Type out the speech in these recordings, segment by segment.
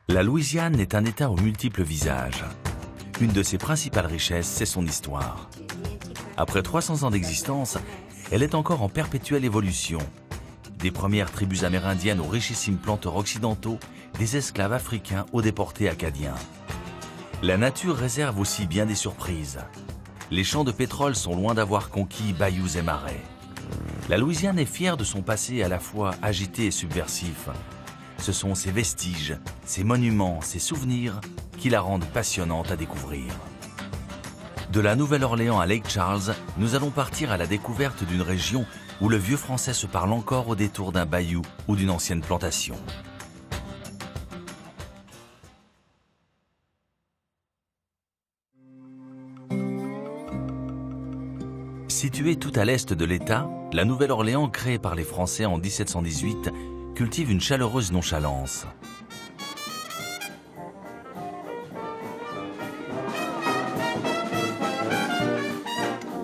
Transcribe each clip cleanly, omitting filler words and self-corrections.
La Louisiane est un État aux multiples visages. Une de ses principales richesses, c'est son histoire. Après 300 ans d'existence, elle est encore en perpétuelle évolution. Des premières tribus amérindiennes aux richissimes planteurs occidentaux, des esclaves africains aux déportés acadiens. La nature réserve aussi bien des surprises. Les champs de pétrole sont loin d'avoir conquis bayous et marais. La Louisiane est fière de son passé à la fois agité et subversif. Ce sont ses vestiges, ses monuments, ses souvenirs qui la rendent passionnante à découvrir. De la Nouvelle-Orléans à Lake Charles, nous allons partir à la découverte d'une région où le vieux français se parle encore au détour d'un bayou ou d'une ancienne plantation. Située tout à l'est de l'État, la Nouvelle-Orléans, créée par les Français en 1718, cultive une chaleureuse nonchalance.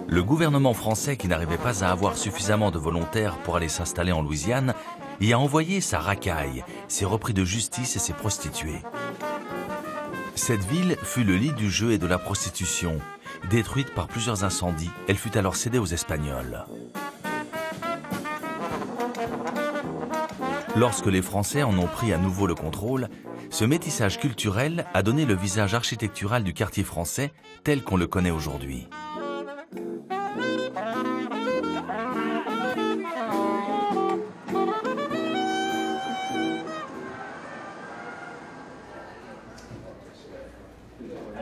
Le gouvernement français, qui n'arrivait pas à avoir suffisamment de volontaires pour aller s'installer en Louisiane, y a envoyé sa racaille, ses repris de justice et ses prostituées. Cette ville fut le lit du jeu et de la prostitution. Détruite par plusieurs incendies, elle fut alors cédée aux Espagnols. Lorsque les Français en ont pris à nouveau le contrôle, ce métissage culturel a donné le visage architectural du quartier français tel qu'on le connaît aujourd'hui.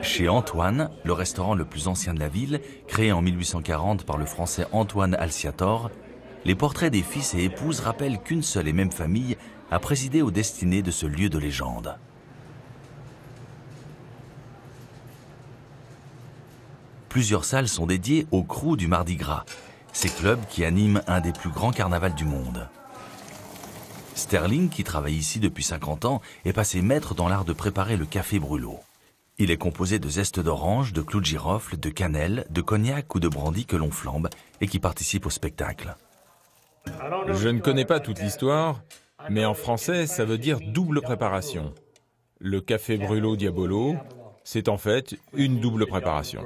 Chez Antoine, le restaurant le plus ancien de la ville, créé en 1840 par le français Antoine Alciator, les portraits des fils et épouses rappellent qu'une seule et même famille a présidé aux destinées de ce lieu de légende. Plusieurs salles sont dédiées au crew du Mardi Gras, ces clubs qui animent un des plus grands carnavals du monde. Sterling, qui travaille ici depuis 50 ans, est passé maître dans l'art de préparer le café brûlot. Il est composé de zeste d'orange, de clous de girofle, de cannelle, de cognac ou de brandy que l'on flambe et qui participe au spectacle. Je ne connais pas toute l'histoire, mais en français, ça veut dire double préparation. Le café brûlot diabolo, c'est en fait une double préparation.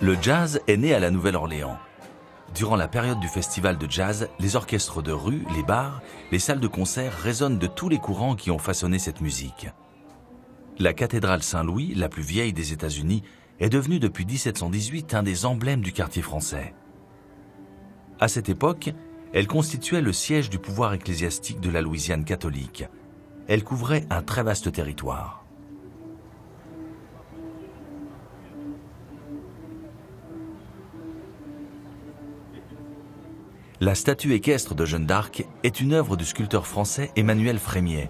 Le jazz est né à la Nouvelle-Orléans. Durant la période du festival de jazz, les orchestres de rue, les bars, les salles de concert résonnent de tous les courants qui ont façonné cette musique. La cathédrale Saint-Louis, la plus vieille des États-Unis, est devenue depuis 1718 un des emblèmes du quartier français. À cette époque, elle constituait le siège du pouvoir ecclésiastique de la Louisiane catholique. Elle couvrait un très vaste territoire. La statue équestre de Jeanne d'Arc est une œuvre du sculpteur français Emmanuel Frémiet,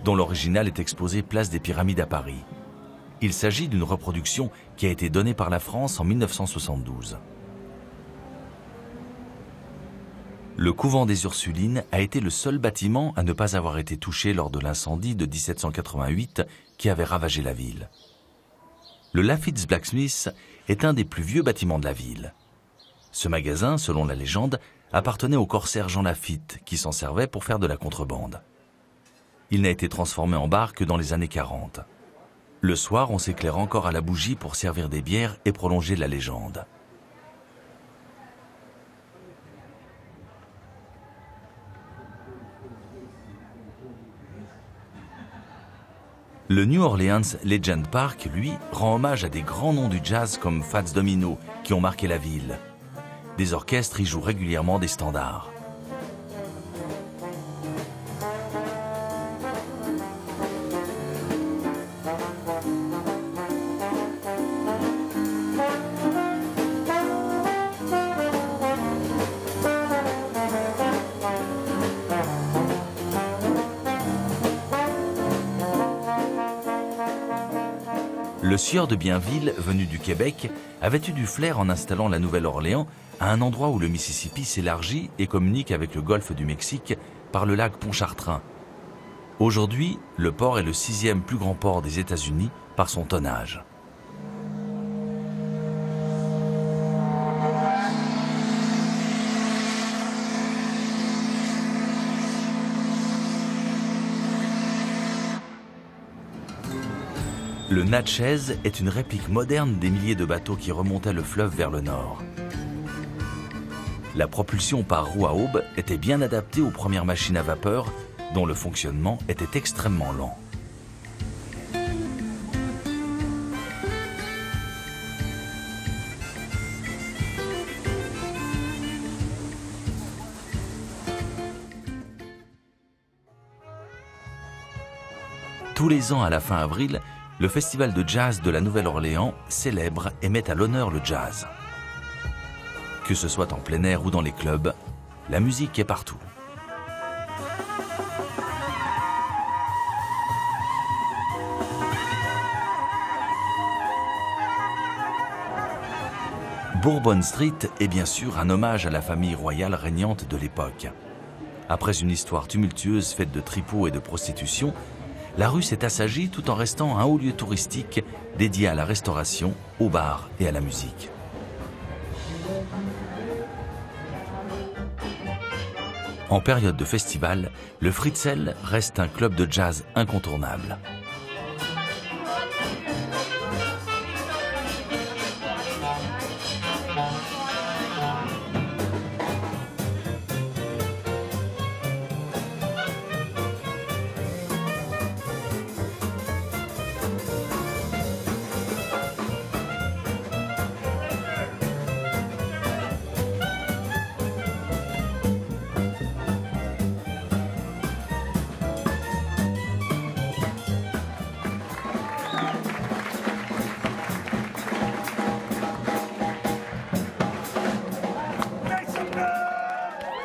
dont l'original est exposé place des Pyramides à Paris. Il s'agit d'une reproduction qui a été donnée par la France en 1972. Le couvent des Ursulines a été le seul bâtiment à ne pas avoir été touché lors de l'incendie de 1788 qui avait ravagé la ville. Le Lafitte's Blacksmith est un des plus vieux bâtiments de la ville. Ce magasin, selon la légende, appartenait au corsaire Jean Lafitte, qui s'en servait pour faire de la contrebande. Il n'a été transformé en bar que dans les années 40. Le soir, on s'éclaire encore à la bougie pour servir des bières et prolonger la légende. Le New Orleans Legend Park, lui, rend hommage à des grands noms du jazz comme Fats Domino, qui ont marqué la ville. Des orchestres y jouent régulièrement des standards. Le sieur de Bienville, venu du Québec, avait eu du flair en installant la Nouvelle-Orléans à un endroit où le Mississippi s'élargit et communique avec le golfe du Mexique par le lac Pontchartrain. Aujourd'hui, le port est le 6e plus grand port des États-Unis par son tonnage. Le Natchez est une réplique moderne des milliers de bateaux qui remontaient le fleuve vers le nord. La propulsion par roue à aubes était bien adaptée aux premières machines à vapeur, dont le fonctionnement était extrêmement lent. Tous les ans à la fin avril, le festival de jazz de la Nouvelle-Orléans célèbre et met à l'honneur le jazz. Que ce soit en plein air ou dans les clubs, la musique est partout. Bourbon Street est bien sûr un hommage à la famille royale régnante de l'époque. Après une histoire tumultueuse faite de tripots et de prostitution, la rue s'est assagie tout en restant un haut lieu touristique dédié à la restauration, aux bars et à la musique. En période de festival, le Fritzel reste un club de jazz incontournable.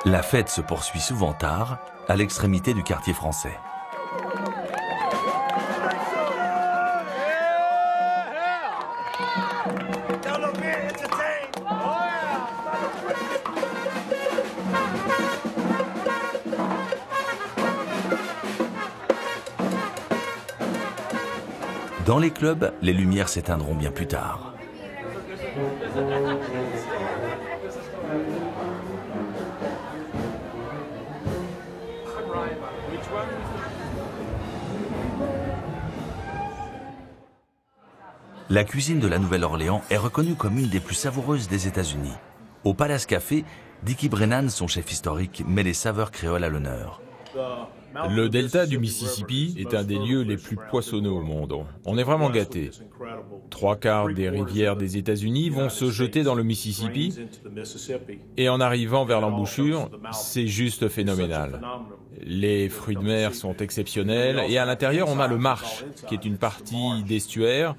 La fête se poursuit souvent tard, à l'extrémité du quartier français. Dans les clubs, les lumières s'éteindront bien plus tard. La cuisine de la Nouvelle-Orléans est reconnue comme une des plus savoureuses des États-Unis. Au Palace Café, Dickie Brennan, son chef historique, met les saveurs créoles à l'honneur. Le delta du Mississippi est un des lieux les plus poissonneux au monde. On est vraiment gâtés. 3/4 des rivières des États-Unis vont se jeter dans le Mississippi et en arrivant vers l'embouchure, c'est juste phénoménal. Les fruits de mer sont exceptionnels et à l'intérieur, on a le marsh, qui est une partie d'estuaire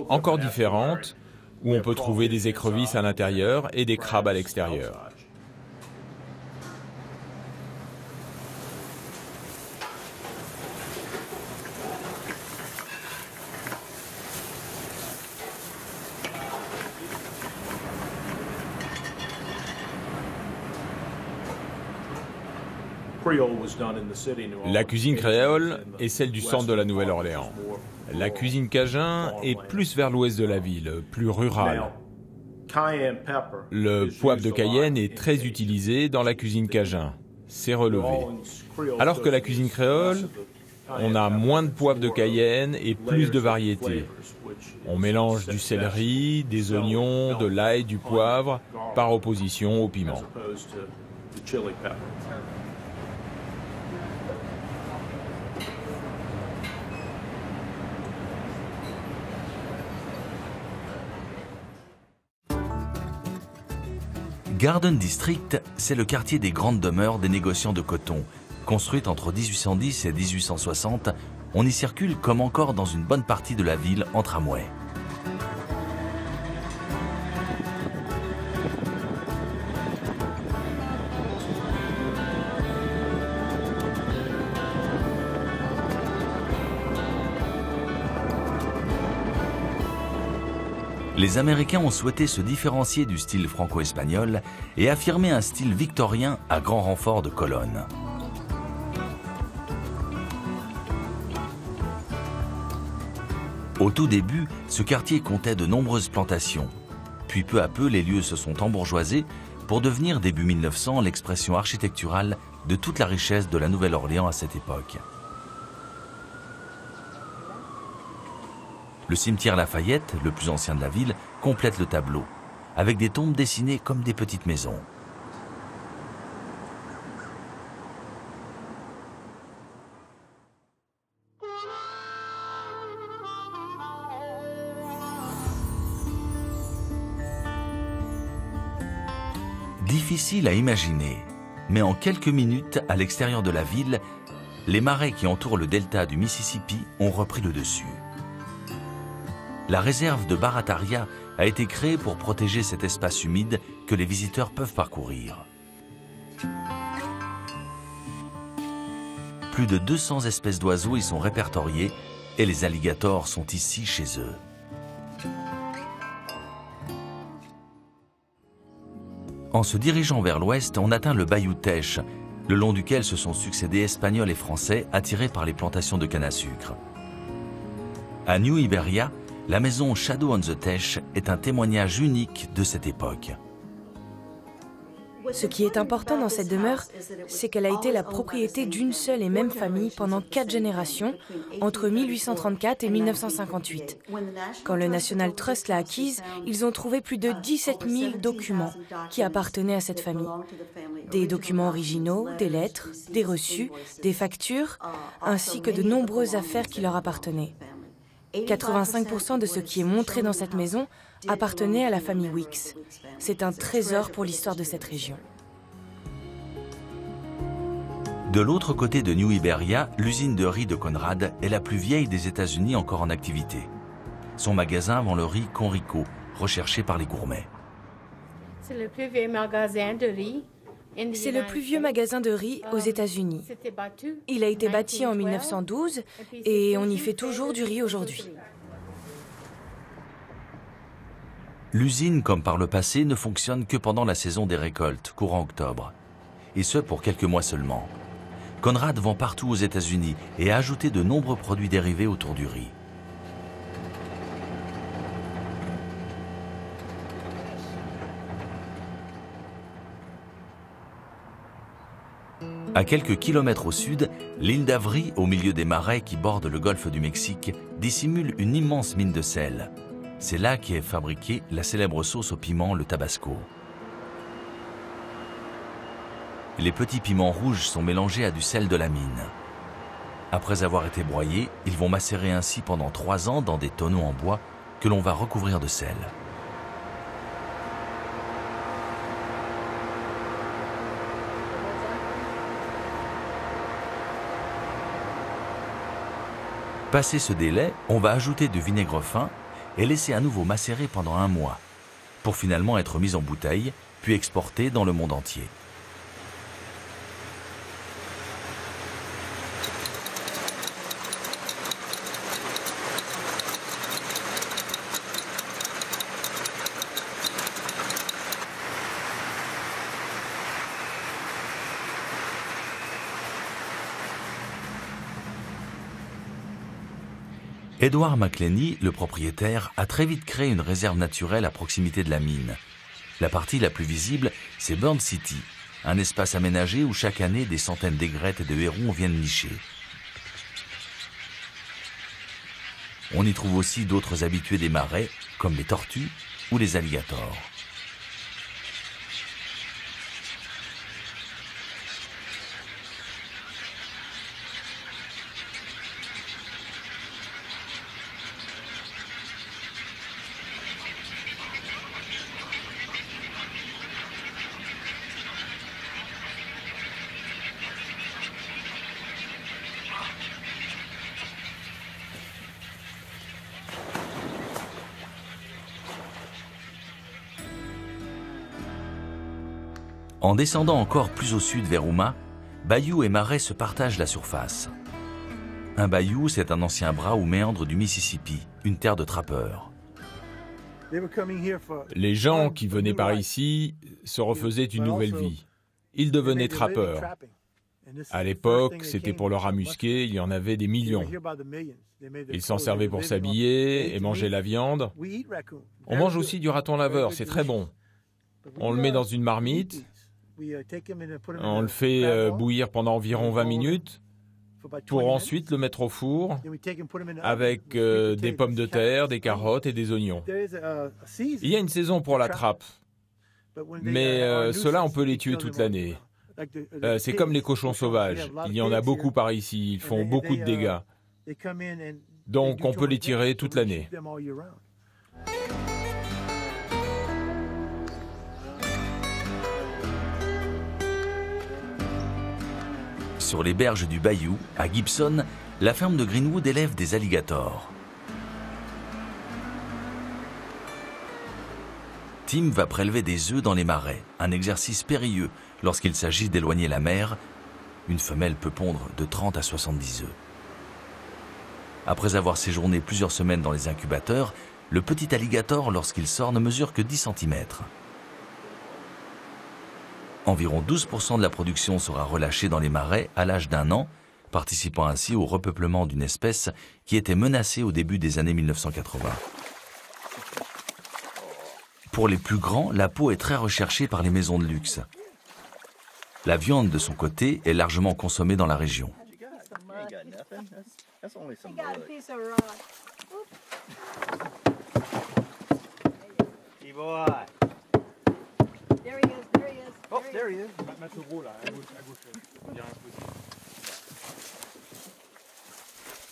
encore différente où on peut trouver des écrevisses à l'intérieur et des crabes à l'extérieur. La cuisine créole est celle du centre de la Nouvelle-Orléans. La cuisine cajun est plus vers l'ouest de la ville, plus rurale. Le poivre de Cayenne est très utilisé dans la cuisine cajun. C'est relevé. Alors que la cuisine créole, on a moins de poivre de Cayenne et plus de variétés. On mélange du céleri, des oignons, de l'ail, du poivre, par opposition au piment. Garden District, c'est le quartier des grandes demeures des négociants de coton. Construite entre 1810 et 1860, on y circule comme encore dans une bonne partie de la ville en tramway. Les Américains ont souhaité se différencier du style franco-espagnol et affirmer un style victorien à grand renfort de colonnes. Au tout début, ce quartier comptait de nombreuses plantations. Puis peu à peu, les lieux se sont embourgeoisés pour devenir début 1900 l'expression architecturale de toute la richesse de la Nouvelle-Orléans à cette époque. Le cimetière Lafayette, le plus ancien de la ville, complète le tableau, avec des tombes dessinées comme des petites maisons. Difficile à imaginer, mais en quelques minutes, à l'extérieur de la ville, les marais qui entourent le delta du Mississippi ont repris le dessus. La réserve de Barataria a été créée pour protéger cet espace humide que les visiteurs peuvent parcourir. Plus de 200 espèces d'oiseaux y sont répertoriées et les alligators sont ici chez eux. En se dirigeant vers l'ouest, on atteint le bayou Teche, le long duquel se sont succédés Espagnols et Français attirés par les plantations de canne à sucre. À New Iberia, la maison Shadow on the Teche est un témoignage unique de cette époque. Ce qui est important dans cette demeure, c'est qu'elle a été la propriété d'une seule et même famille pendant 4 générations, entre 1834 et 1958. Quand le National Trust l'a acquise, ils ont trouvé plus de 17 000 documents qui appartenaient à cette famille. Des documents originaux, des lettres, des reçus, des factures, ainsi que de nombreuses affaires qui leur appartenaient. 85% de ce qui est montré dans cette maison appartenait à la famille Weeks. C'est un trésor pour l'histoire de cette région. De l'autre côté de New Iberia, l'usine de riz de Conrad est la plus vieille des États-Unis encore en activité. Son magasin vend le riz Conrico, recherché par les gourmets. C'est le plus vieux magasin de riz. C'est le plus vieux magasin de riz aux États-Unis. Il a été bâti en 1912 et on y fait toujours du riz aujourd'hui. L'usine, comme par le passé, ne fonctionne que pendant la saison des récoltes, courant octobre. Et ce, pour quelques mois seulement. Conrad vend partout aux États-Unis et a ajouté de nombreux produits dérivés autour du riz. À quelques kilomètres au sud, l'île d'Avry, au milieu des marais qui bordent le golfe du Mexique, dissimule une immense mine de sel. C'est là qu'est fabriquée la célèbre sauce au piment, le tabasco. Les petits piments rouges sont mélangés à du sel de la mine. Après avoir été broyés, ils vont macérer ainsi pendant 3 ans dans des tonneaux en bois que l'on va recouvrir de sel. Passé ce délai, on va ajouter du vinaigre fin et laisser à nouveau macérer pendant 1 mois, pour finalement être mis en bouteille, puis exporté dans le monde entier. Edward McLenny, le propriétaire, a très vite créé une réserve naturelle à proximité de la mine. La partie la plus visible, c'est Burn City, un espace aménagé où chaque année des centaines d'aigrettes et de hérons viennent nicher. On y trouve aussi d'autres habitués des marais, comme les tortues ou les alligators. En descendant encore plus au sud vers Houma, bayou et marais se partagent la surface. Un bayou, c'est un ancien bras ou méandre du Mississippi, une terre de trappeurs. Les gens qui venaient par ici se refaisaient une nouvelle vie. Ils devenaient trappeurs. À l'époque, c'était pour le rat musqué, il y en avait des millions. Ils s'en servaient pour s'habiller et manger la viande. On mange aussi du raton laveur, c'est très bon. On le met dans une marmite, on le fait bouillir pendant environ 20 minutes, pour ensuite le mettre au four avec des pommes de terre, des carottes et des oignons. Il y a une saison pour la trappe, mais ceux-là, on peut les tuer toute l'année. C'est comme les cochons sauvages. Il y en a beaucoup par ici, ils font beaucoup de dégâts. Donc on peut les tirer toute l'année. Sur les berges du bayou, à Gibson, la ferme de Greenwood élève des alligators. Tim va prélever des œufs dans les marais, un exercice périlleux lorsqu'il s'agit d'éloigner la mer. Une femelle peut pondre de 30 à 70 œufs. Après avoir séjourné plusieurs semaines dans les incubateurs, le petit alligator, lorsqu'il sort, ne mesure que 10 cm. Environ 12% de la production sera relâchée dans les marais à l'âge d'1 an, participant ainsi au repeuplement d'une espèce qui était menacée au début des années 1980. Pour les plus grands, la peau est très recherchée par les maisons de luxe. La viande, de son côté, est largement consommée dans la région.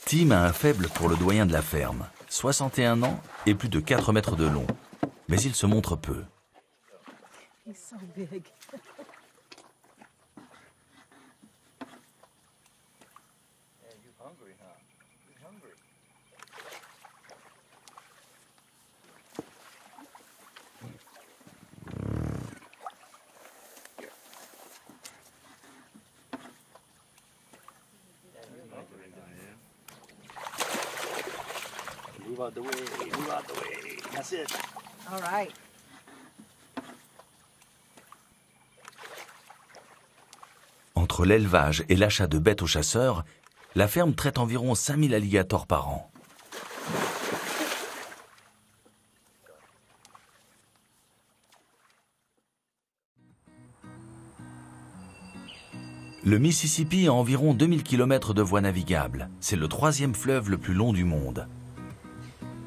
Tim a un faible pour le doyen de la ferme, 61 ans et plus de 4 mètres de long, mais il se montre peu. Move out the way, move out the way. That's it. All right. Entre l'élevage et l'achat de bêtes aux chasseurs, la ferme traite environ 5000 alligators par an. Le Mississippi a environ 2000 km de voies navigables. C'est le 3e fleuve le plus long du monde.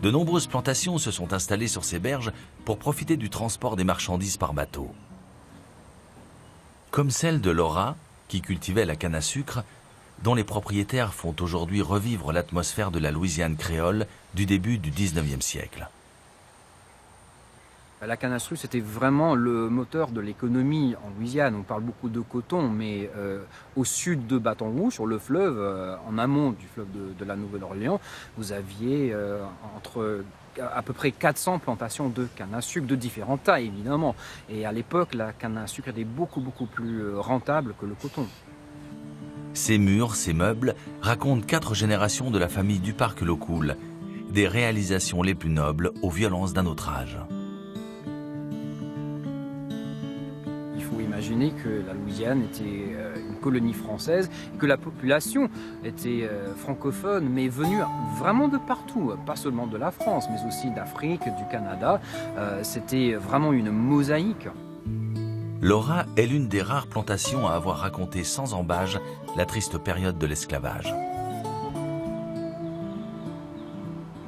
De nombreuses plantations se sont installées sur ces berges pour profiter du transport des marchandises par bateau. Comme celle de Laura, qui cultivait la canne à sucre, dont les propriétaires font aujourd'hui revivre l'atmosphère de la Louisiane créole du début du 19e siècle. La canne à sucre, c'était vraiment le moteur de l'économie en Louisiane. On parle beaucoup de coton, mais au sud de Baton Rouge, sur le fleuve, en amont du fleuve de la Nouvelle-Orléans, vous aviez à peu près 400 plantations de canne à sucre de différentes tailles, évidemment. Et à l'époque, la canne à sucre était beaucoup plus rentable que le coton. Ces murs, ces meubles racontent 4 générations de la famille Duparc-Locoul, des réalisations les plus nobles aux violences d'un autre âge. Il faut imaginer que la Louisiane était une colonie française et que la population était francophone, mais venue vraiment de partout, pas seulement de la France, mais aussi d'Afrique, du Canada. C'était vraiment une mosaïque. Laura est l'une des rares plantations à avoir raconté sans embâge la triste période de l'esclavage.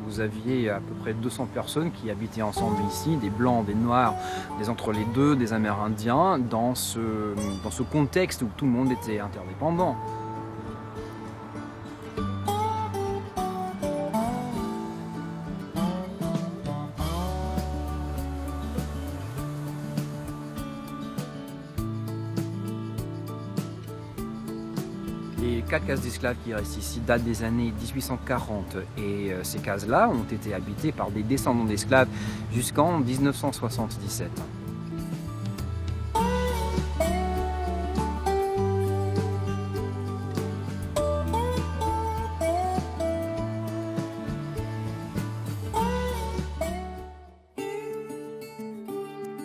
Vous aviez à peu près 200 personnes qui habitaient ensemble ici, des Blancs, des Noirs, des entre-les-deux, des Amérindiens, dans ce contexte où tout le monde était interdépendant. Les 4 cases d'esclaves qui restent ici datent des années 1840 et ces cases-là ont été habitées par des descendants d'esclaves jusqu'en 1977.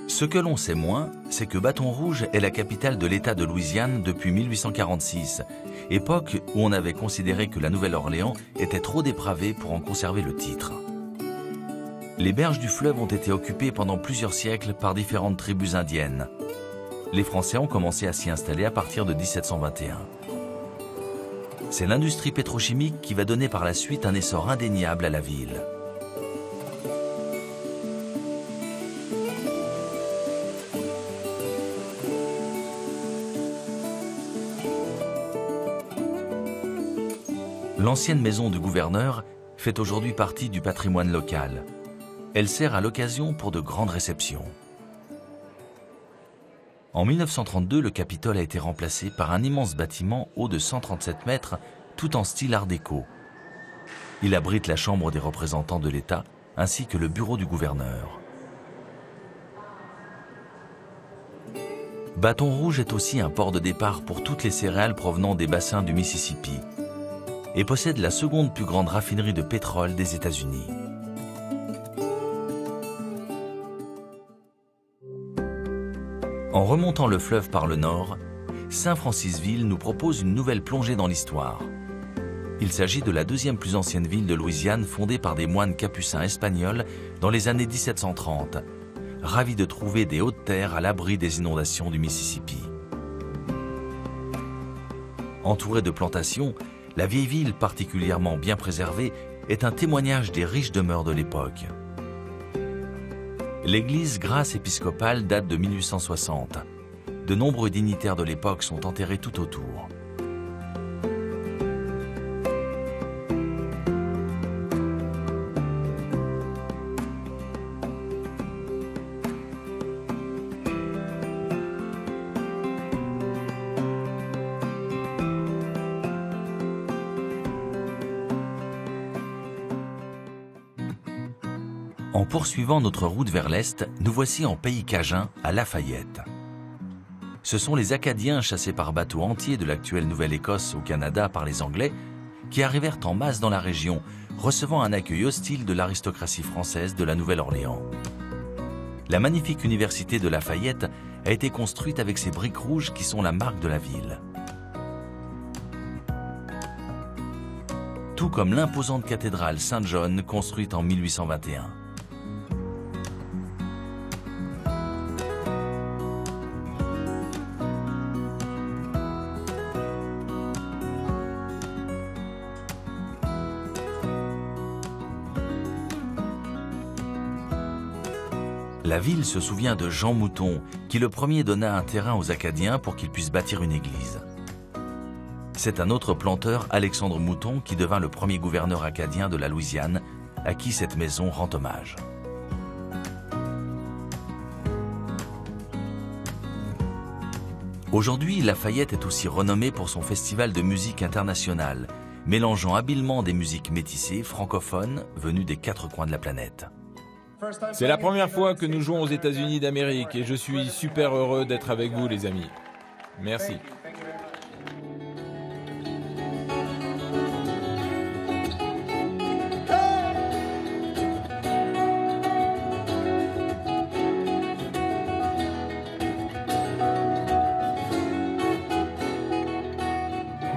Ce que l'on sait moins, c'est que Baton Rouge est la capitale de l'État de Louisiane depuis 1846, époque où on avait considéré que la Nouvelle-Orléans était trop dépravée pour en conserver le titre. Les berges du fleuve ont été occupées pendant plusieurs siècles par différentes tribus indiennes. Les Français ont commencé à s'y installer à partir de 1721. C'est l'industrie pétrochimique qui va donner par la suite un essor indéniable à la ville. L'ancienne maison du gouverneur fait aujourd'hui partie du patrimoine local. Elle sert à l'occasion pour de grandes réceptions. En 1932, le Capitole a été remplacé par un immense bâtiment haut de 137 mètres, tout en style art déco. Il abrite la Chambre des représentants de l'État, ainsi que le bureau du gouverneur. Bâton Rouge est aussi un port de départ pour toutes les céréales provenant des bassins du Mississippi et possède la seconde plus grande raffinerie de pétrole des États-Unis. En remontant le fleuve par le nord, Saint-Francisville nous propose une nouvelle plongée dans l'histoire. Il s'agit de la deuxième plus ancienne ville de Louisiane fondée par des moines capucins espagnols dans les années 1730, ravis de trouver des hautes terres à l'abri des inondations du Mississippi. Entourée de plantations, la vieille ville particulièrement bien préservée est un témoignage des riches demeures de l'époque. L'église Grâce épiscopale date de 1860. De nombreux dignitaires de l'époque sont enterrés tout autour. En poursuivant notre route vers l'est, nous voici en pays cajun, à Lafayette. Ce sont les Acadiens chassés par bateau entier de l'actuelle Nouvelle-Écosse au Canada par les Anglais qui arrivèrent en masse dans la région, recevant un accueil hostile de l'aristocratie française de la Nouvelle-Orléans. La magnifique université de Lafayette a été construite avec ces briques rouges qui sont la marque de la ville. Tout comme l'imposante cathédrale Saint-John construite en 1821. La ville se souvient de Jean Mouton, qui le premier donna un terrain aux Acadiens pour qu'ils puissent bâtir une église. C'est un autre planteur, Alexandre Mouton, qui devint le premier gouverneur acadien de la Louisiane, à qui cette maison rend hommage. Aujourd'hui, Lafayette est aussi renommée pour son festival de musique internationale, mélangeant habilement des musiques métissées, francophones, venues des 4 coins de la planète. C'est la première fois que nous jouons aux États-Unis d'Amérique et je suis super heureux d'être avec vous, les amis. Merci.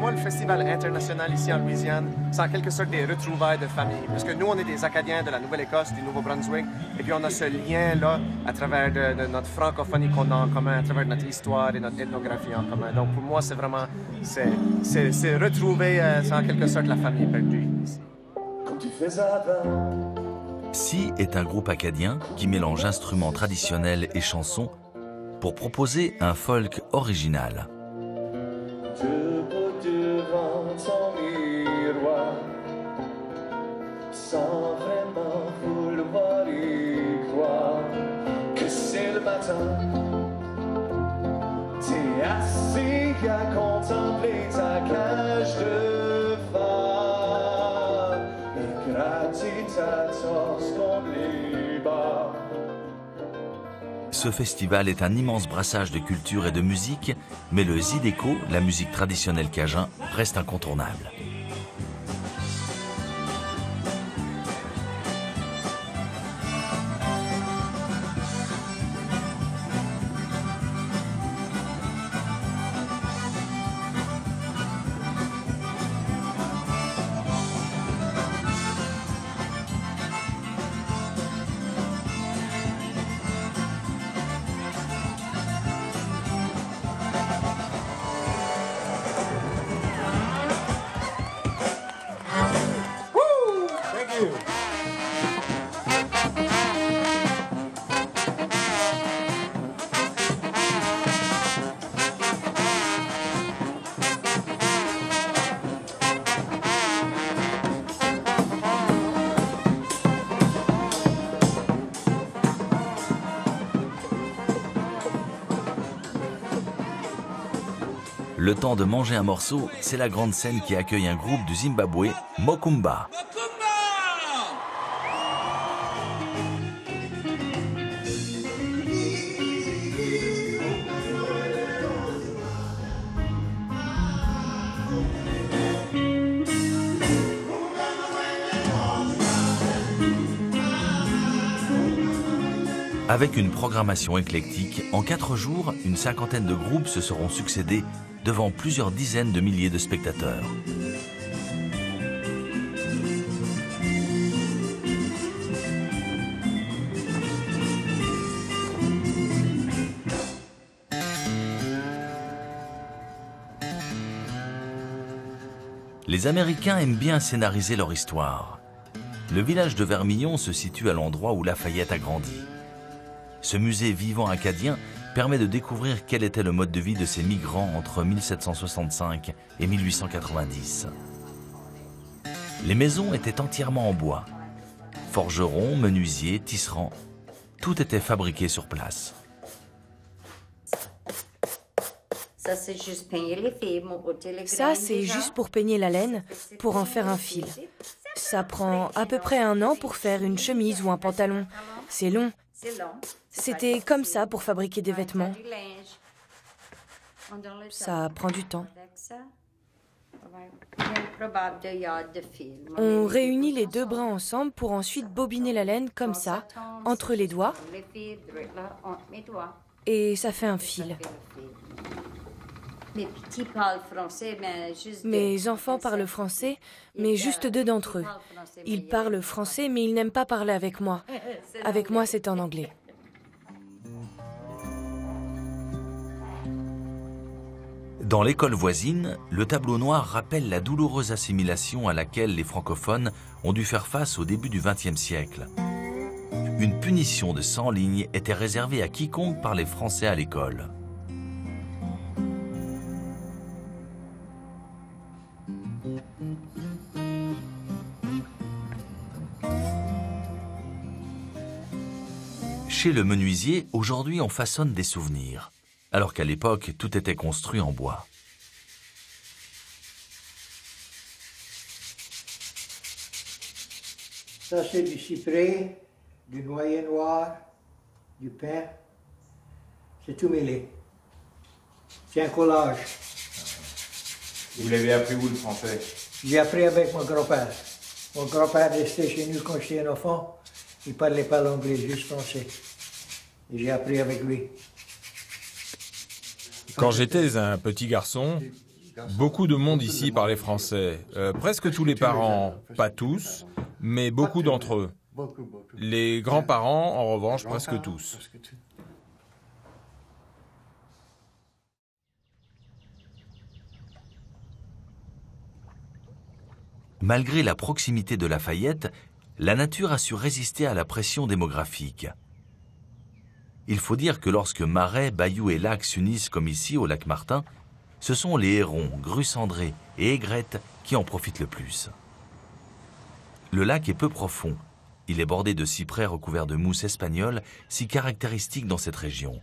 Moi, le festival international ici en Louisiane, c'est en quelque sorte des retrouvailles de famille. Parce que nous, on est des Acadiens de la Nouvelle-Écosse, du Nouveau-Brunswick, et puis on a ce lien-là à travers de notre francophonie qu'on a en commun, à travers notre histoire et notre ethnographie en commun. Donc pour moi, c'est vraiment, c'est retrouver, c'est en quelque sorte la famille perdue ici. Si est un groupe acadien qui mélange instruments traditionnels et chansons pour proposer un folk original. Devant ton miroir, sans vraiment vouloir y croire, que c'est le matin, t'es assis à contempler ta cage de phare et gratter ta torse comme les bas. Ce festival est un immense brassage de culture et de musique, mais le Zydeco, la musique traditionnelle cajun, reste incontournable. Le temps de manger un morceau, c'est la grande scène qui accueille un groupe du Zimbabwe, Mokumba. Avec une programmation éclectique, en 4 jours, une cinquantaine de groupes se seront succédés devant plusieurs dizaines de milliers de spectateurs. Les Américains aiment bien scénariser leur histoire. Le village de Vermillon se situe à l'endroit où Lafayette a grandi. Ce musée vivant acadien permet de découvrir quel était le mode de vie de ces migrants entre 1765 et 1890. Les maisons étaient entièrement en bois. Forgerons, menuisiers, tisserands, tout était fabriqué sur place. Ça, c'est juste pour peigner la laine, pour en faire un fil. Ça prend à peu près 1 an pour faire une chemise ou un pantalon. C'est long. C'était comme ça pour fabriquer des vêtements. Ça prend du temps. On réunit les 2 brins ensemble pour ensuite bobiner la laine comme ça, entre les doigts. Et ça fait un fil. Mes enfants parlent français, mais juste 2 d'entre eux. Ils parlent français, mais ils n'aiment pas parler avec moi. Avec moi, c'est en anglais. Dans l'école voisine, le tableau noir rappelle la douloureuse assimilation à laquelle les francophones ont dû faire face au début du XXe siècle. Une punition de 100 lignes était réservée à quiconque parlait français à l'école. Chez le menuisier, aujourd'hui on façonne des souvenirs, alors qu'à l'époque tout était construit en bois. Ça c'est du cyprès, du noyer noir, du pin, c'est tout mêlé. C'est un collage. Vous l'avez appris où le français? J'ai appris avec mon grand-père. Mon grand-père restait chez nous quand j'étais un enfant. Il ne parlait pas l'anglais, juste français. Et j'ai appris avec lui. Quand j'étais un petit garçon, beaucoup de monde ici parlait français. Presque tous les parents, pas tous, mais beaucoup d'entre eux. Les grands-parents, en revanche, presque tous. Malgré la proximité de Lafayette, la nature a su résister à la pression démographique. Il faut dire que lorsque marais, bayous et lacs s'unissent comme ici au lac Martin, ce sont les hérons, grues cendrées et aigrettes qui en profitent le plus. Le lac est peu profond. Il est bordé de cyprès recouverts de mousse espagnole, si caractéristique dans cette région.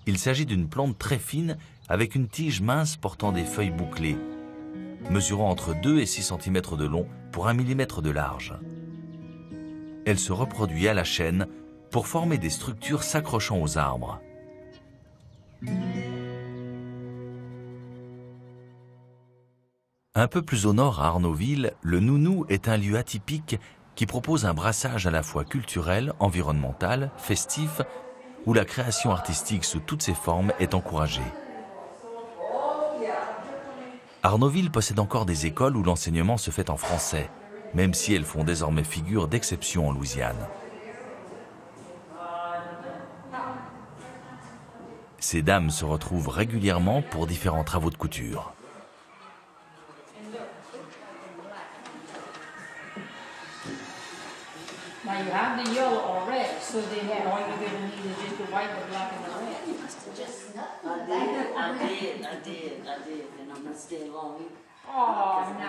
Il s'agit d'une plante très fine avec une tige mince portant des feuilles bouclées, mesurant entre 2 et 6 cm de long pour 1 mm de large. Elle se reproduit à la chaîne pour former des structures s'accrochant aux arbres. Un peu plus au nord, à Arnaudville, le Nounou est un lieu atypique qui propose un brassage à la fois culturel, environnemental, festif, où la création artistique sous toutes ses formes est encouragée. Arnaudville possède encore des écoles où l'enseignement se fait en français, même si elles font désormais figure d'exception en Louisiane. Ces dames se retrouvent régulièrement pour différents travaux de couture. Now you have the yellow or red, so they have all you're gonna need is just the white, the black, and the red. I did, and I'm not staying long. Oh, no.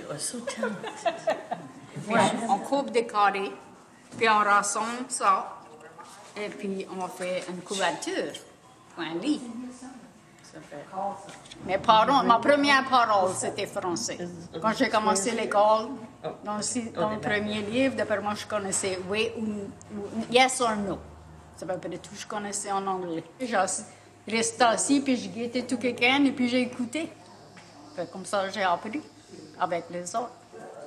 You are so talented. Ouais, on coupe des carrés, puis on rassemble ça, et puis on fait une couverture, un lit. Mes parents, ma première parole, c'était français. Quand j'ai commencé l'école, dans le premier livre, d'après moi, je connaissais oui ou yes or no. C'est à peu près tout que je connaissais en anglais. J'ai resté assis, puis je guettais tout quelqu'un, et puis j'ai écouté. Comme ça, j'ai appris avec les autres.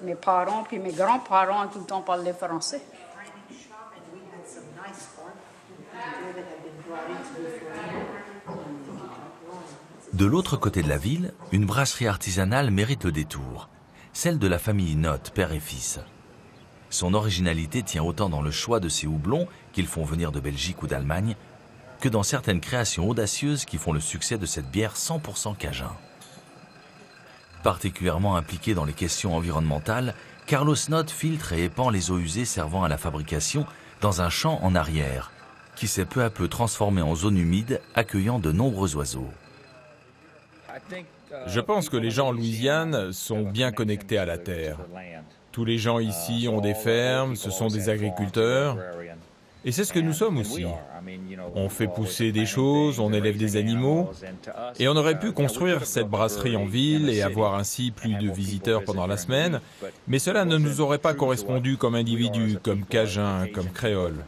Mes parents, puis mes grands-parents, tout le temps parlaient français. De l'autre côté de la ville, une brasserie artisanale mérite le détour, celle de la famille Notte, père et fils. Son originalité tient autant dans le choix de ses houblons qu'ils font venir de Belgique ou d'Allemagne, que dans certaines créations audacieuses qui font le succès de cette bière 100% cajun. Particulièrement impliqué dans les questions environnementales, Carlos Notte filtre et épand les eaux usées servant à la fabrication dans un champ en arrière, qui s'est peu à peu transformé en zone humide accueillant de nombreux oiseaux. Je pense que les gens en Louisiane sont bien connectés à la terre. Tous les gens ici ont des fermes, ce sont des agriculteurs. Et c'est ce que nous sommes aussi. On fait pousser des choses, on élève des animaux. Et on aurait pu construire cette brasserie en ville et avoir ainsi plus de visiteurs pendant la semaine. Mais cela ne nous aurait pas correspondu comme individus, comme Cajuns, comme Créoles.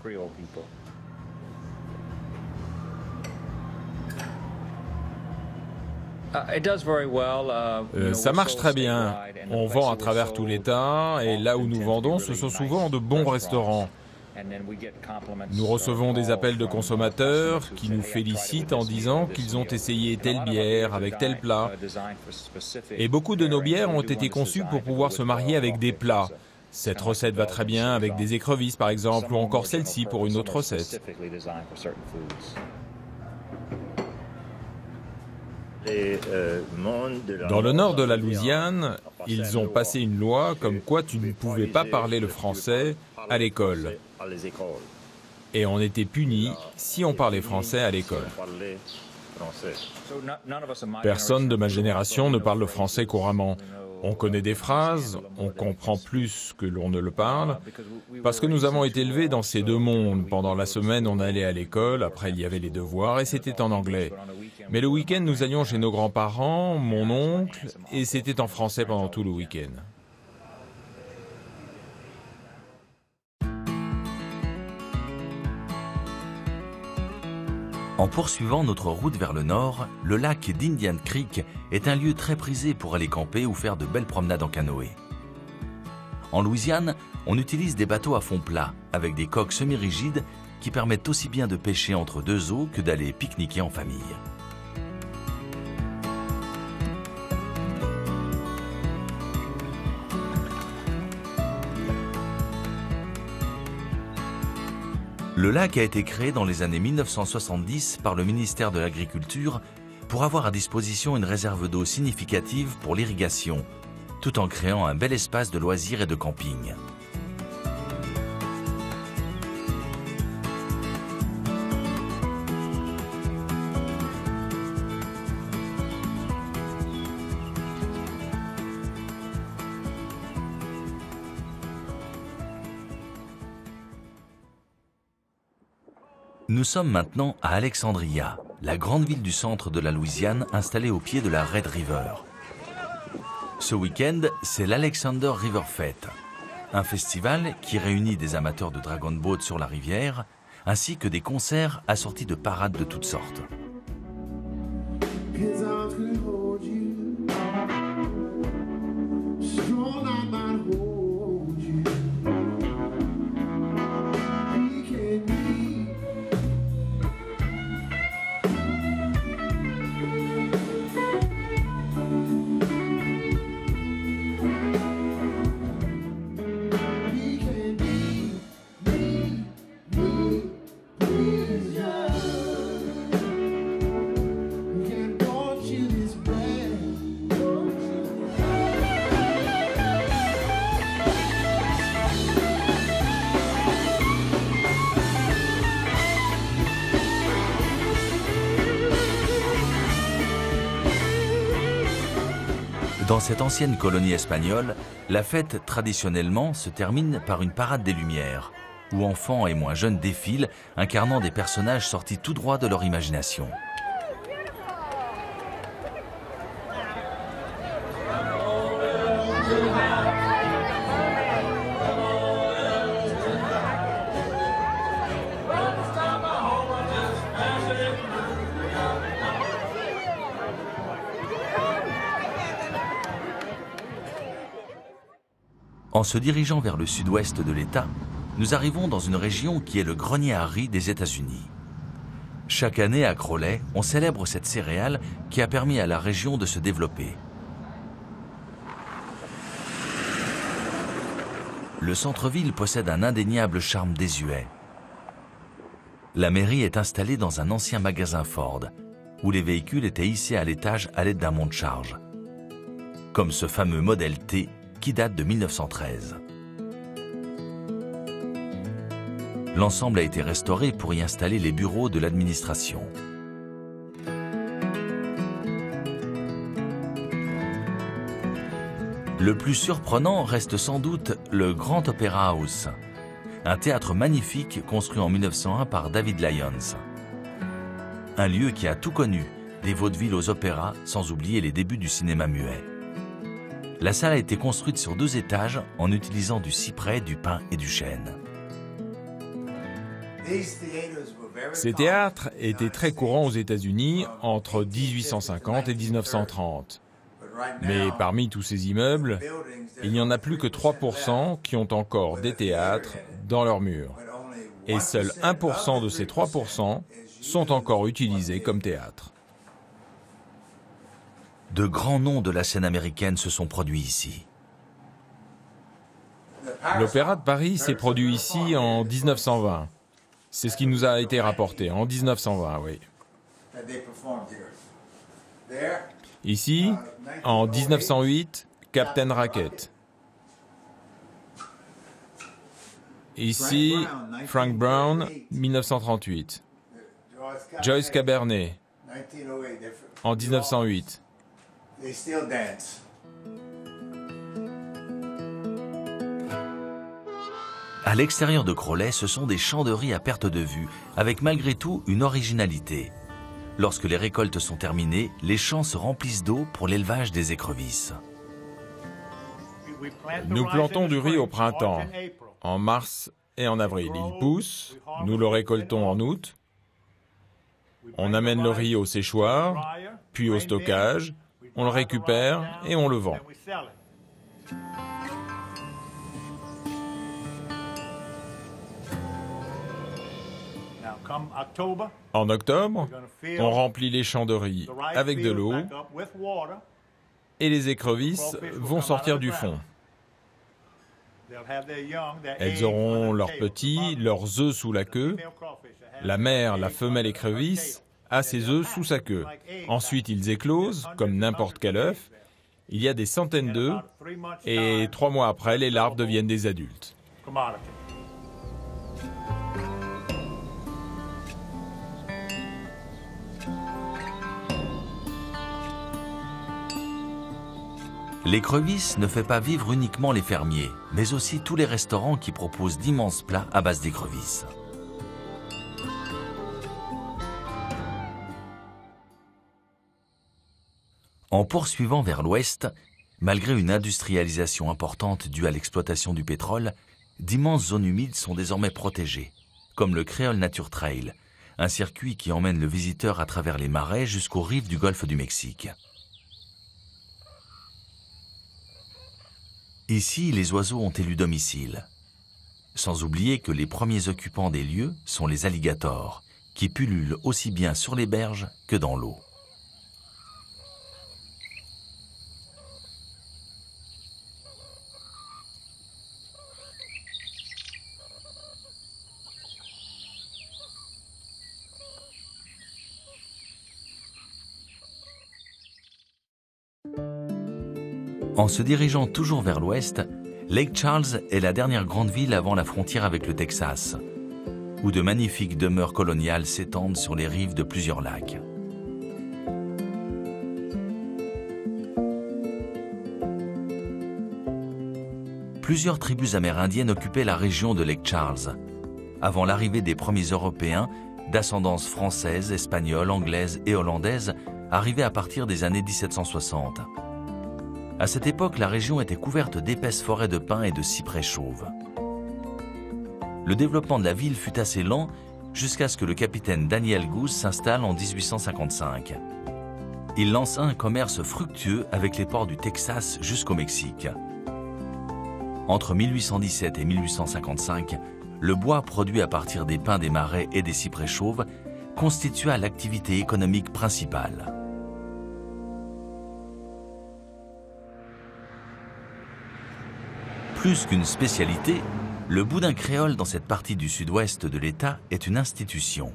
Ça marche très bien. On vend à travers tout l'État et là où nous vendons, ce sont souvent de bons restaurants. Nous recevons des appels de consommateurs qui nous félicitent en disant qu'ils ont essayé telle bière avec tel plat. Et beaucoup de nos bières ont été conçues pour pouvoir se marier avec des plats. Cette recette va très bien avec des écrevisses par exemple, ou encore celle-ci pour une autre recette. Dans le nord de la Louisiane, ils ont passé une loi comme quoi tu ne pouvais pas parler le français à l'école. Et on était puni si on parlait français à l'école. Personne de ma génération ne parle le français couramment. On connaît des phrases, on comprend plus que l'on ne le parle, parce que nous avons été élevés dans ces deux mondes. Pendant la semaine, on allait à l'école, après il y avait les devoirs, et c'était en anglais. Mais le week-end, nous allions chez nos grands-parents, mon oncle, et c'était en français pendant tout le week-end. En poursuivant notre route vers le nord, le lac d'Indian Creek est un lieu très prisé pour aller camper ou faire de belles promenades en canoë. En Louisiane, on utilise des bateaux à fond plat, avec des coques semi-rigides qui permettent aussi bien de pêcher entre deux eaux que d'aller pique-niquer en famille. Le lac a été créé dans les années 1970 par le ministère de l'Agriculture pour avoir à disposition une réserve d'eau significative pour l'irrigation, tout en créant un bel espace de loisirs et de camping. Nous sommes maintenant à Alexandria, la grande ville du centre de la Louisiane installée au pied de la Red River. Ce week-end, c'est l'Alexander River Fête, un festival qui réunit des amateurs de dragon boat sur la rivière, ainsi que des concerts assortis de parades de toutes sortes. Dans cette ancienne colonie espagnole, la fête traditionnellement se termine par une parade des Lumières, où enfants et moins jeunes défilent, incarnant des personnages sortis tout droit de leur imagination. En se dirigeant vers le sud-ouest de l'État, nous arrivons dans une région qui est le grenier à riz des États-Unis. Chaque année à Crowley, on célèbre cette céréale qui a permis à la région de se développer. Le centre-ville possède un indéniable charme désuet. La mairie est installée dans un ancien magasin Ford, où les véhicules étaient hissés à l'étage à l'aide d'un monte-charge, comme ce fameux modèle T qui date de 1913. L'ensemble a été restauré pour y installer les bureaux de l'administration. Le plus surprenant reste sans doute le Grand Opera House, un théâtre magnifique construit en 1901 par David Lyons. Un lieu qui a tout connu, des vaudevilles aux opéras, sans oublier les débuts du cinéma muet. La salle a été construite sur 2 étages en utilisant du cyprès, du pin et du chêne. Ces théâtres étaient très courants aux États-Unis entre 1850 et 1930. Mais parmi tous ces immeubles, il n'y en a plus que 3% qui ont encore des théâtres dans leurs murs. Et seuls 1% de ces 3% sont encore utilisés comme théâtre. De grands noms de la scène américaine se sont produits ici. L'Opéra de Paris s'est produit ici en 1920. C'est ce qui nous a été rapporté, en 1920, oui. Ici, en 1908, Captain Racket. Ici, Frank Brown, 1938. Joyce Cabernet, en 1908. À l'extérieur de Crowley, ce sont des champs de riz à perte de vue, avec malgré tout une originalité. Lorsque les récoltes sont terminées, les champs se remplissent d'eau pour l'élevage des écrevisses. Nous plantons du riz au printemps, en mars et en avril. Il pousse, nous le récoltons en août. On amène le riz au séchoir, puis au stockage, on le récupère et on le vend. En octobre, on remplit les champs de riz avec de l'eau et les écrevisses vont sortir du fond. Elles auront leurs petits, leurs œufs sous la queue. La mère, la femelle écrevisse, a ses œufs sous sa queue. Ensuite, ils éclosent, comme n'importe quel œuf. Il y a des centaines d'œufs et 3 mois après, les larves deviennent des adultes. L'écrevisse ne fait pas vivre uniquement les fermiers, mais aussi tous les restaurants qui proposent d'immenses plats à base d'écrevisses. En poursuivant vers l'ouest, malgré une industrialisation importante due à l'exploitation du pétrole, d'immenses zones humides sont désormais protégées, comme le Creole Nature Trail, un circuit qui emmène le visiteur à travers les marais jusqu'aux rives du golfe du Mexique. Ici, les oiseaux ont élu domicile. Sans oublier que les premiers occupants des lieux sont les alligators, qui pullulent aussi bien sur les berges que dans l'eau. En se dirigeant toujours vers l'ouest, Lake Charles est la dernière grande ville avant la frontière avec le Texas, où de magnifiques demeures coloniales s'étendent sur les rives de plusieurs lacs. Plusieurs tribus amérindiennes occupaient la région de Lake Charles, avant l'arrivée des premiers Européens d'ascendance française, espagnole, anglaise et hollandaise, arrivés à partir des années 1760. À cette époque, la région était couverte d'épaisses forêts de pins et de cyprès chauves. Le développement de la ville fut assez lent jusqu'à ce que le capitaine Daniel Goose s'installe en 1855. Il lança un commerce fructueux avec les ports du Texas jusqu'au Mexique. Entre 1817 et 1855, le bois produit à partir des pins des marais et des cyprès chauves constitua l'activité économique principale. Plus qu'une spécialité, le boudin créole dans cette partie du sud-ouest de l'État est une institution.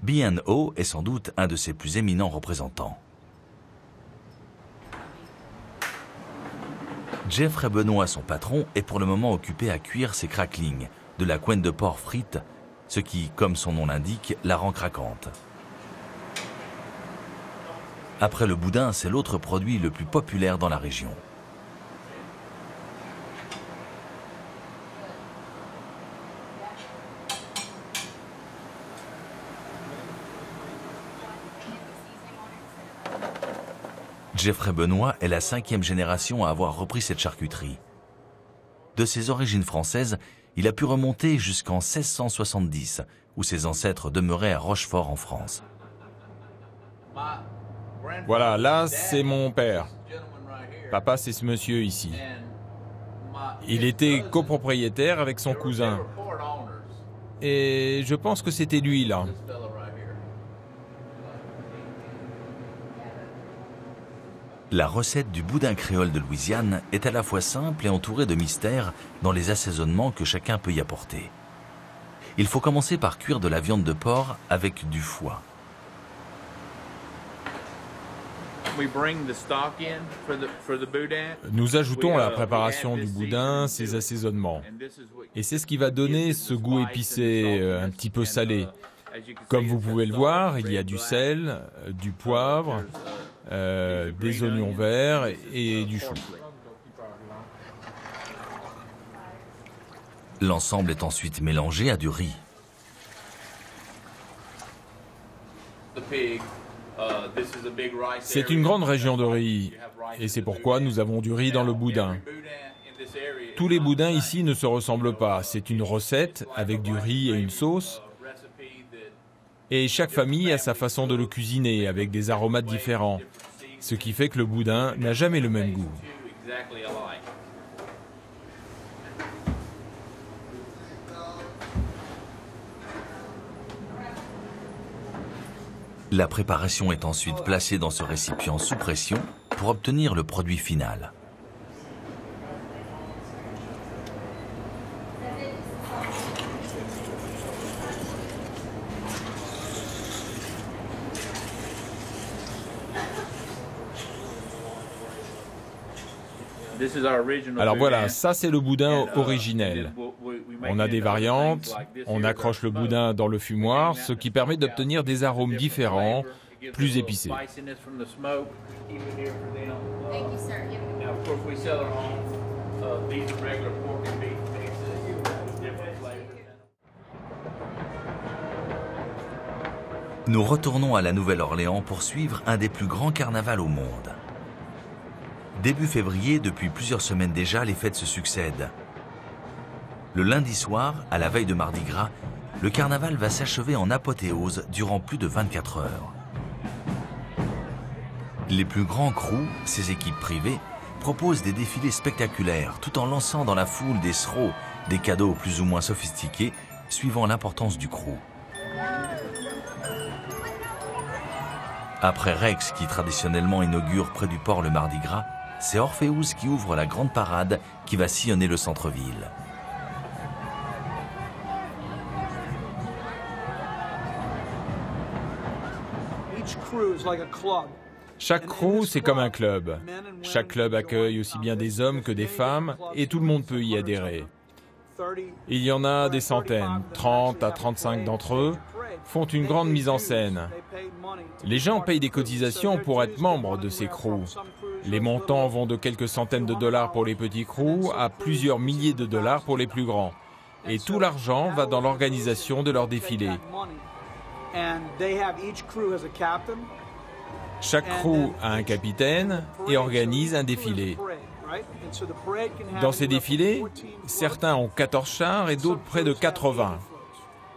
B&O est sans doute un de ses plus éminents représentants. Jeffrey Benoît, son patron, est pour le moment occupé à cuire ses cracklings, de la couenne de porc frite, ce qui, comme son nom l'indique, la rend craquante. Après le boudin, c'est l'autre produit le plus populaire dans la région. Jeffrey Benoît est la 5e génération à avoir repris cette charcuterie. De ses origines françaises, il a pu remonter jusqu'en 1670, où ses ancêtres demeuraient à Rochefort en France. Voilà, là, c'est mon père. Papa, c'est ce monsieur ici. Il était copropriétaire avec son cousin. Et je pense que c'était lui, là. La recette du boudin créole de Louisiane est à la fois simple et entourée de mystères dans les assaisonnements que chacun peut y apporter. Il faut commencer par cuire de la viande de porc avec du foie. Nous ajoutons à la préparation du boudin ces assaisonnements. Et c'est ce qui va donner ce goût épicé, un petit peu salé. Comme vous pouvez le voir, il y a du sel, du poivre, des oignons verts et du chou. L'ensemble est ensuite mélangé à du riz. C'est une grande région de riz, et c'est pourquoi nous avons du riz dans le boudin. Tous les boudins ici ne se ressemblent pas. C'est une recette avec du riz et une sauce. Et chaque famille a sa façon de le cuisiner avec des aromates différents, ce qui fait que le boudin n'a jamais le même goût. La préparation est ensuite placée dans ce récipient sous pression pour obtenir le produit final. Alors voilà, ça c'est le boudin originel. On a des variantes, on accroche le boudin dans le fumoir, ce qui permet d'obtenir des arômes différents, plus épicés. Nous retournons à la Nouvelle-Orléans pour suivre un des plus grands carnavals au monde. Début février, depuis plusieurs semaines déjà, les fêtes se succèdent. Le lundi soir, à la veille de Mardi Gras, le carnaval va s'achever en apothéose durant plus de 24 heures. Les plus grands crews, ces équipes privées, proposent des défilés spectaculaires tout en lançant dans la foule des sereaux, des cadeaux plus ou moins sophistiqués, suivant l'importance du crew. Après Rex, qui traditionnellement inaugure près du port le Mardi Gras, c'est Orpheus qui ouvre la grande parade qui va sillonner le centre-ville. Chaque crew, c'est comme un club. Chaque club accueille aussi bien des hommes que des femmes et tout le monde peut y adhérer. Il y en a des centaines, 30 à 35 d'entre eux font une grande mise en scène. Les gens payent des cotisations pour être membres de ces crews. Les montants vont de quelques centaines de dollars pour les petits crews à plusieurs milliers de dollars pour les plus grands. Et tout l'argent va dans l'organisation de leur défilé. Chaque crew a un capitaine et organise un défilé. Dans ces défilés, certains ont 14 chars et d'autres près de 80.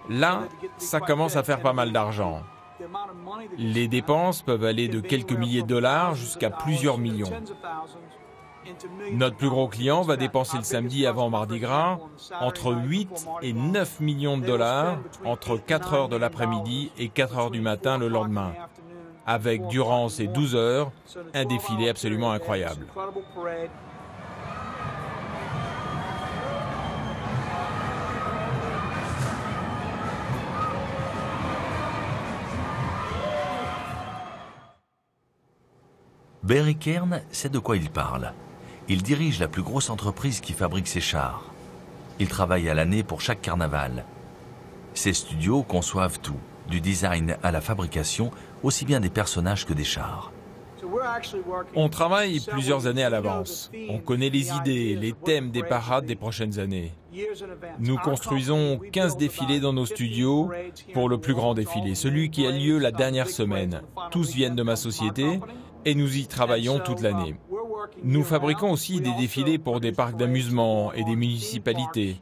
Là, ça commence à faire pas mal d'argent. Les dépenses peuvent aller de quelques milliers de dollars jusqu'à plusieurs millions. Notre plus gros client va dépenser le samedi avant Mardi Gras entre 8 et 9 millions de dollars entre 4 heures de l'après-midi et 4 heures du matin le lendemain, avec durant ces 12 heures un défilé absolument incroyable. Barry Kern sait de quoi il parle. Il dirige la plus grosse entreprise qui fabrique ces chars. Il travaille à l'année pour chaque carnaval. Ses studios conçoivent tout, du design à la fabrication, aussi bien des personnages que des chars. On travaille plusieurs années à l'avance. On connaît les idées, les thèmes des parades des prochaines années. Nous construisons 15 défilés dans nos studios pour le plus grand défilé, celui qui a lieu la dernière semaine. Tous viennent de ma société et nous y travaillons toute l'année. Nous fabriquons aussi des défilés pour des parcs d'amusement et des municipalités.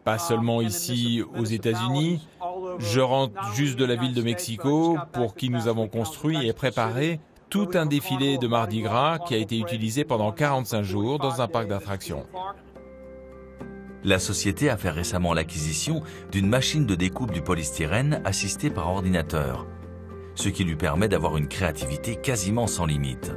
Pas seulement ici aux États-Unis. Je rentre juste de la ville de Mexico pour qui nous avons construit et préparé tout un défilé de Mardi Gras qui a été utilisé pendant 45 jours dans un parc d'attractions. La société a fait récemment l'acquisition d'une machine de découpe du polystyrène assistée par ordinateur, ce qui lui permet d'avoir une créativité quasiment sans limite.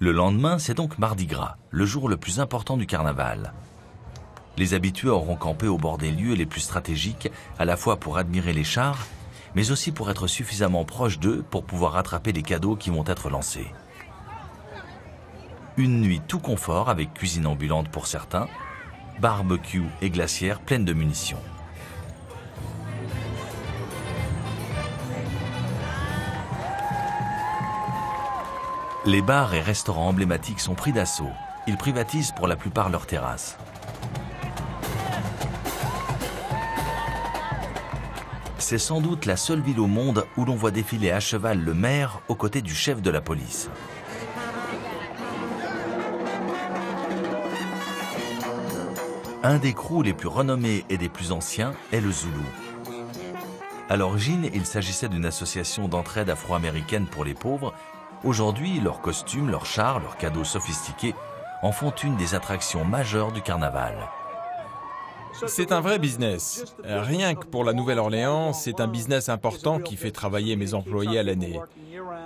Le lendemain, c'est donc Mardi Gras, le jour le plus important du carnaval. Les habitués auront campé au bord des lieux les plus stratégiques, à la fois pour admirer les chars, mais aussi pour être suffisamment proches d'eux pour pouvoir attraper les cadeaux qui vont être lancés. Une nuit tout confort avec cuisine ambulante pour certains, barbecue et glacière pleines de munitions. Les bars et restaurants emblématiques sont pris d'assaut. Ils privatisent pour la plupart leurs terrasses. C'est sans doute la seule ville au monde où l'on voit défiler à cheval le maire aux côtés du chef de la police. Un des crews les plus renommés et des plus anciens est le Zoulou. À l'origine, il s'agissait d'une association d'entraide afro-américaine pour les pauvres. Aujourd'hui, leurs costumes, leurs chars, leurs cadeaux sophistiqués en font une des attractions majeures du carnaval. C'est un vrai business. Rien que pour la Nouvelle-Orléans, c'est un business important qui fait travailler mes employés à l'année.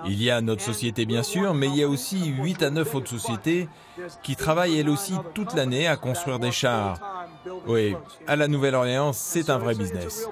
Il y a notre société bien sûr, mais il y a aussi 8 à 9 autres sociétés qui travaillent elles aussi toute l'année à construire des chars. Oui, à la Nouvelle-Orléans, c'est un vrai business.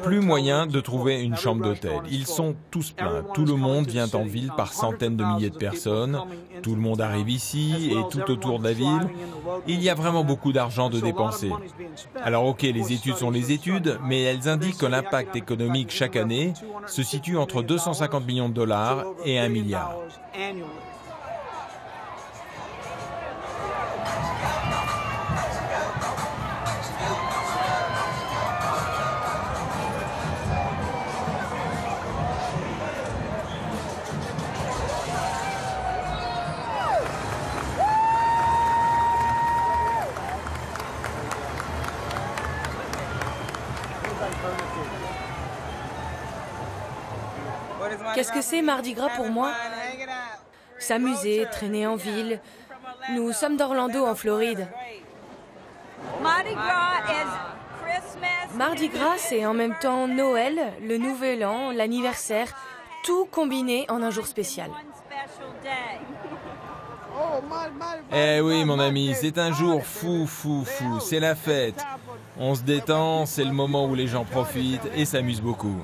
Plus moyen de trouver une chambre d'hôtel. Ils sont tous pleins. Tout le monde vient en ville par centaines de milliers de personnes. Tout le monde arrive ici et tout autour de la ville. Il y a vraiment beaucoup d'argent de dépenser. Alors ok, les études sont les études, mais elles indiquent que l'impact économique chaque année se situe entre 250 millions de dollars et 1 milliard. Qu'est-ce que c'est Mardi Gras pour moi? s'amuser, traîner en ville. Nous sommes d'Orlando, en Floride. Mardi Gras, c'est en même temps Noël, le Nouvel An, l'anniversaire, tout combiné en un jour spécial. Eh oui, mon ami, c'est un jour fou, c'est la fête. On se détend, c'est le moment où les gens profitent et s'amusent beaucoup.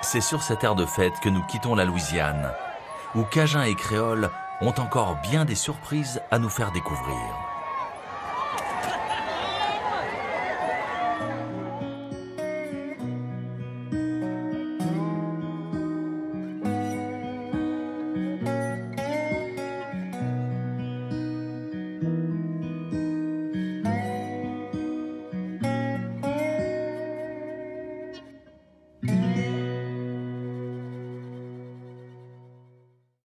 C'est sur cette aire de fête que nous quittons la Louisiane, où Cajuns et Créoles ont encore bien des surprises à nous faire découvrir.